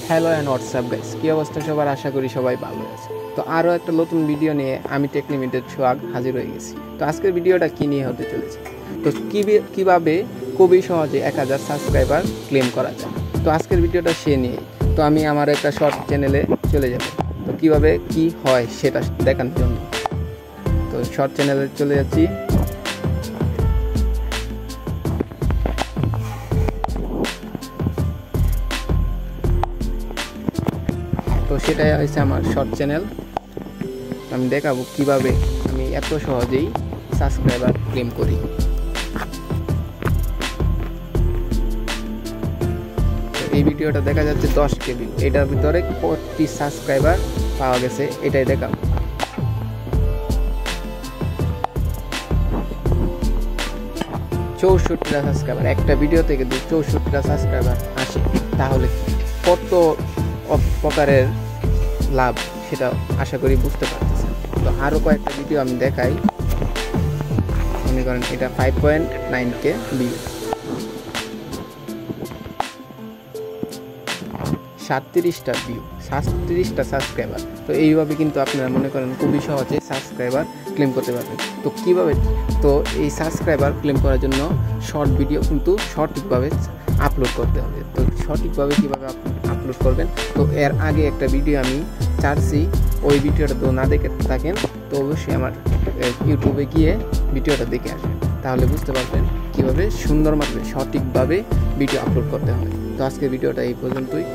Hello and WhatsApp guys, কী অবস্থা সবার? আশা করি সবাই ভালো আছে। তো আরও একটা নতুন ভিডিও নিয়ে আমি টেক লিমিটেড সোহাগ হাজির হয়ে গেছি। তো আজকের ভিডিওটা কী নিয়ে হতে চলেছে, তো কীভাবে খুবই সহজে 1000 সাবস্ক্রাইবার ক্লেম করা যায়, তো আজকের ভিডিওটা সে নিয়ে। তো আমি আমার একটা শর্ট চ্যানেলে চলে যাব, তো কীভাবে কি হয় সেটা দেখানোর জন্য। তো শর্ট চ্যানেলে চলে যাচ্ছি। তো সেটাই হয়েছে আমার শর্ট চ্যানেল। আমি দেখাবো কিভাবে আমি এত সহজেই সাবস্ক্রাইবার ক্লেম করি। তো এই ভিডিওটা দেখা যাচ্ছে 10K ভিউ, এটার ভিতরে কতটি সাবস্ক্রাইবার পাওয়া গেছে এটাই দেখাবো। চৌষট্টিটা সাবস্ক্রাইবার, একটা ভিডিও থেকে 64টা সাবস্ক্রাইবার আসে, তাহলে কত প্রকারের লাভ সেটা আশা করি বুঝতে পারতেছেন। তো আরও কয়েকটা ভিডিও আমি দেখাই। মনে করেন এটা 5.9K ভিউ, 37টা ভিউ, 37টা সাবস্ক্রাইবার। তো এইভাবে কিন্তু আপনারা মনে করেন খুবই সহজে সাবস্ক্রাইবার ক্লেম করতে পারবেন। তো কীভাবে? তো এই সাবস্ক্রাইবার ক্লেম করার জন্য শর্ট ভিডিও কিন্তু সঠিকভাবে আপলোড করতে হবে। তো সঠিকভাবে কীভাবে আপলোড করবেন, তো এর আগে একটা ভিডিও আমি ছাড়ছি, ওই ভিডিওটা তো না দেখে থাকেন তো অবশ্যই আমার ইউটিউবে গিয়ে ভিডিওটা দেখে আসবেন, তাহলে বুঝতে পারবেন কীভাবে সুন্দর মাত্রায় সঠিকভাবে ভিডিও আপলোড করতে হবে। তো আজকের ভিডিওটা এই পর্যন্তই।